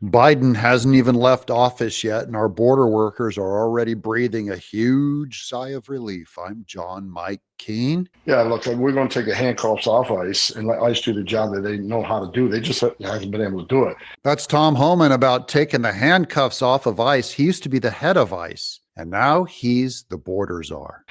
Biden hasn't even left office yet, and our border workers are already breathing a huge sigh of relief. I'm John Mike Keene. Yeah, look, we're going to take the handcuffs off ICE and let ICE do the job that they know how to do. They just haven't been able to do it. That's Tom Homan about taking the handcuffs off of ICE. He used to be the head of ICE, and now he's the border czar.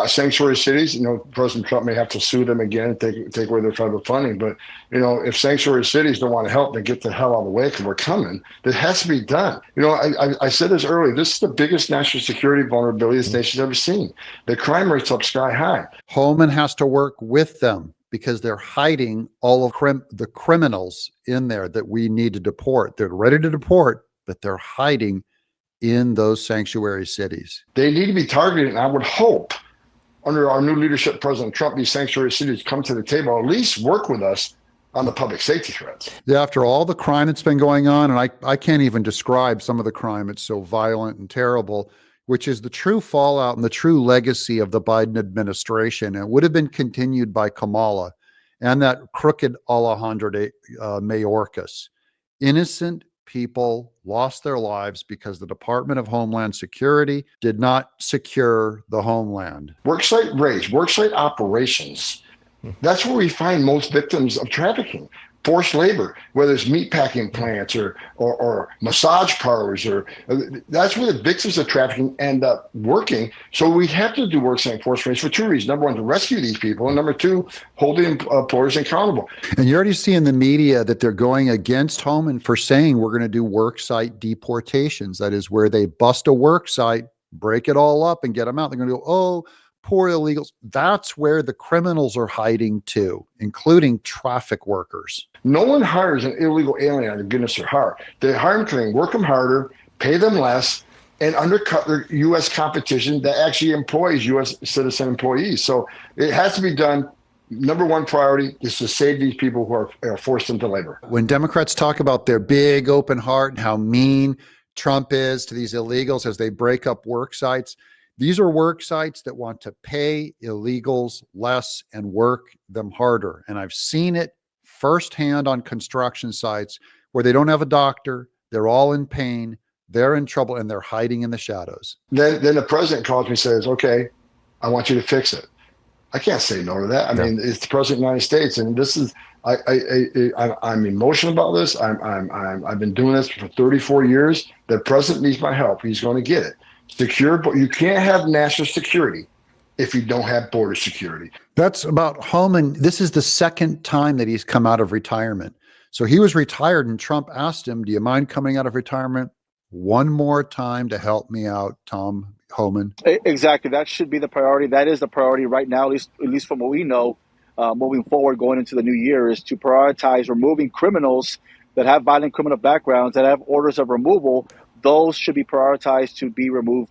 Sanctuary cities, President Trump may have to sue them again, take away their federal funding. But, if sanctuary cities don't want to help, then get the hell out of the way because we're coming. It has to be done. I said this earlier. This is the biggest national security vulnerability this nation's ever seen. The crime rate's up sky high. Homan has to work with them because they're hiding all of the criminals in there that we need to deport. They're ready to deport, but they're hiding in those sanctuary cities. They need to be targeted, and I would hope under our new leadership, President Trump, these sanctuary cities come to the table, at least work with us on the public safety threats. After all the crime that's been going on, and I can't even describe some of the crime, it's so violent and terrible, which is the true fallout and the true legacy of the Biden administration. And it would have been continued by Kamala and that crooked Alejandro Mayorkas. Innocent people lost their lives because the Department of Homeland Security did not secure the homeland. Worksite raids, worksite operations. That's where we find most victims of trafficking. Forced labor, whether it's meatpacking plants or massage parlors, that's where the victims of trafficking end up working. So we have to do worksite enforcement for two reasons. Number one, to rescue these people, and number two, hold the employers accountable. And you already see in the media that they're going against Homan for saying we're going to do worksite deportations. That is where they bust a worksite, break it all up, and get them out. They're going to go, oh, poor illegals. That's where the criminals are hiding too, including traffic workers. No one hires an illegal alien out of goodness of heart. They hire them because they work them harder, pay them less, and undercut their U.S. competition that actually employs U.S. citizen employees. So it has to be done. Number one priority is to save these people who are forced into labor. When Democrats talk about their big open heart and how mean Trump is to these illegals as they break up work sites, these are work sites that want to pay illegals less and work them harder. And I've seen it firsthand on construction sites where they don't have a doctor, they're all in pain, they're in trouble, and they're hiding in the shadows. Then the president calls me and says, okay, I want you to fix it. I can't say no to that. I mean, it's the president of the United States, and this is, I'm emotional about this. I've been doing this for 34 years. The president needs my help. He's going to get it. Secure, but you can't have national security if you don't have border security. That's about Homan. This is the second time that he's come out of retirement. So he was retired and Trump asked him, do you mind coming out of retirement one more time to help me out, Tom Homan? Exactly. That should be the priority. That is the priority right now, at least from what we know, moving forward, going into the new year, is to prioritize removing criminals that have violent criminal backgrounds, that have orders of removal. Those should be prioritized to be removed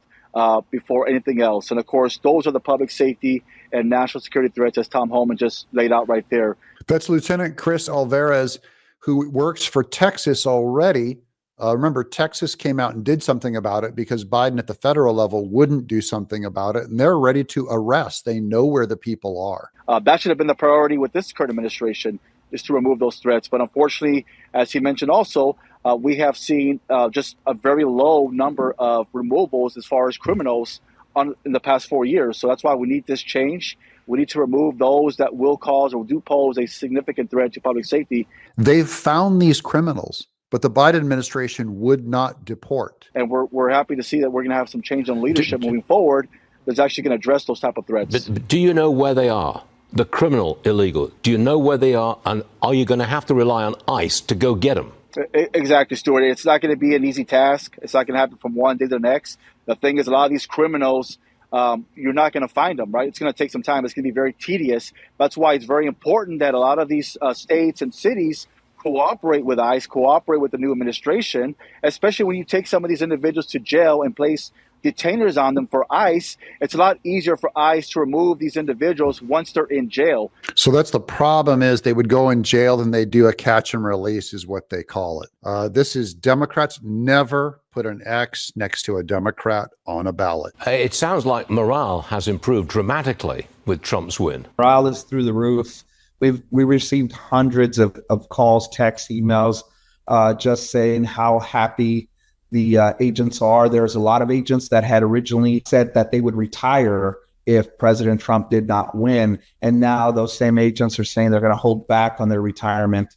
before anything else. And of course, those are the public safety and national security threats, as Tom Homan just laid out right there. That's Lieutenant Chris Alvarez, who works for Texas already. Remember, Texas came out and did something about it because Biden at the federal level wouldn't do something about it. And they're ready to arrest. They know where the people are. That should have been the priority with this current administration, is to remove those threats. But unfortunately, as he mentioned also, we have seen just a very low number of removals as far as criminals in the past 4 years. So that's why we need this change. We need to remove those that will cause or do pose a significant threat to public safety. They've found these criminals, but the Biden administration would not deport. And we're happy to see that we're going to have some change in leadership moving forward that's actually going to address those type of threats. But do you know where they are? The criminal illegal. Do you know where they are? And are you going to have to rely on ICE to go get them? Exactly, Stuart. It's not going to be an easy task. It's not going to happen from one day to the next. The thing is, a lot of these criminals, you're not going to find them, right? It's going to take some time. It's going to be very tedious. That's why it's very important that a lot of these states and cities cooperate with ICE, cooperate with the new administration, especially when you take some of these individuals to jail and place detainers on them for ICE. It's a lot easier for ICE to remove these individuals once they're in jail. So that's the problem, is they would go in jail and they do a catch and release is what they call it. This is Democrats never put an X next to a Democrat on a ballot. It sounds like morale has improved dramatically with Trump's win. Morale is through the roof. We received hundreds of calls, texts, emails just saying how happy the agents are. There's a lot of agents that had originally said that they would retire if President Trump did not win. And now those same agents are saying they're going to hold back on their retirement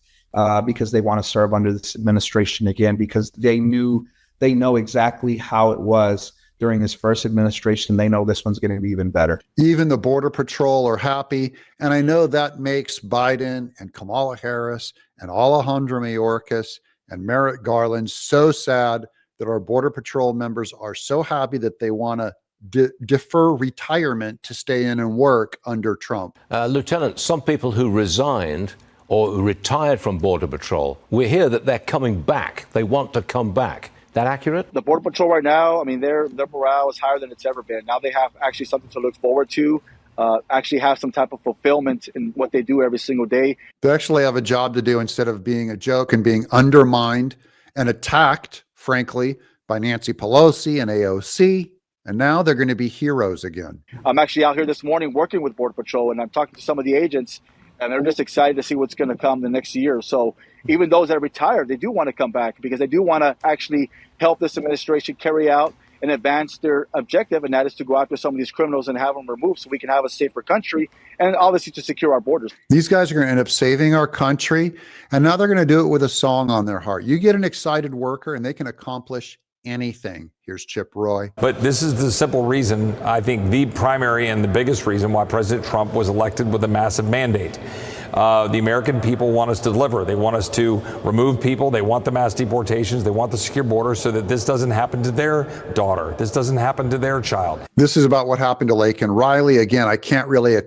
because they want to serve under this administration again, because they know exactly how it was during his first administration. They know this one's going to be even better. Even the Border Patrol are happy. And I know that makes Biden and Kamala Harris and Alejandro Mayorkas and Merrick Garland so sad that our Border Patrol members are so happy that they want to defer retirement to stay in and work under Trump. Lieutenant, some people who resigned or retired from Border Patrol, we hear that they're coming back. They want to come back. That accurate? The Border Patrol right now, I mean, their morale is higher than it's ever been. Now they have actually something to look forward to, actually have some type of fulfillment in what they do every single day. They actually have a job to do instead of being a joke and being undermined and attacked, frankly, by Nancy Pelosi and AOC. And now they're going to be heroes again. I'm actually out here this morning working with Border Patrol, and I'm talking to some of the agents, and they're just excited to see what's going to come the next year. So even those that are retired, they do want to come back because they do want to actually help this administration carry out and advance their objective, and that is to go after some of these criminals and have them removed so we can have a safer country and obviously to secure our borders. These guys are going to end up saving our country, and now they're going to do it with a song on their heart. You get an excited worker and they can accomplish anything. Here's Chip Roy. But this is the simple reason, I think the primary and the biggest reason why President Trump was elected with a massive mandate. The American people want us to deliver. They want us to remove people. They want the mass deportations. They want the secure border so that this doesn't happen to their daughter. This doesn't happen to their child. This is about what happened to Laken Riley. Again, I can't really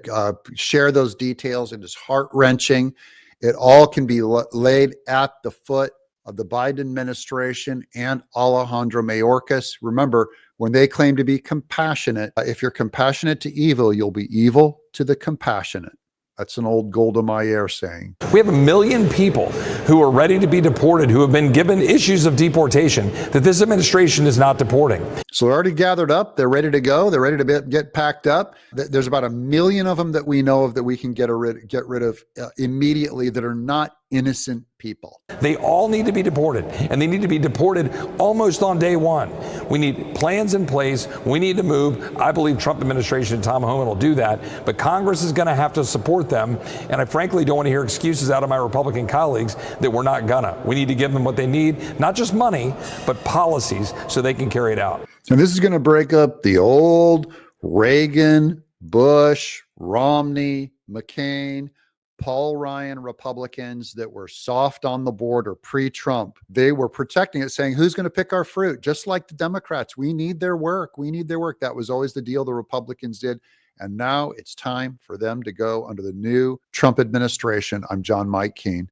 share those details. It is heart-wrenching. It all can be laid at the foot of the Biden administration and Alejandro Mayorkas. Remember, when they claim to be compassionate, if you're compassionate to evil, you'll be evil to the compassionate. That's an old Golda Meir saying. We have 1 million people who are ready to be deported, who have been given issues of deportation that this administration is not deporting. So they're already gathered up. They're ready to go. They're ready to get packed up. There's about 1 million of them that we know of that we can get rid of immediately that are not innocent people. They all need to be deported, and they need to be deported almost on day one. We need plans in place. We need to move. I believe Trump administration and Tom Homan will do that, but Congress is going to have to support them. And I frankly don't want to hear excuses out of my Republican colleagues that we're not gonna. We need to give them what they need, not just money, but policies so they can carry it out. And this is going to break up the old Reagan, Bush, Romney, McCain, Paul Ryan Republicans that were soft on the border pre-Trump. They were protecting it, saying, who's going to pick our fruit? Just like the Democrats. We need their work. We need their work. That was always the deal the Republicans did. And now it's time for them to go under the new Trump administration. I'm John Mike Keene.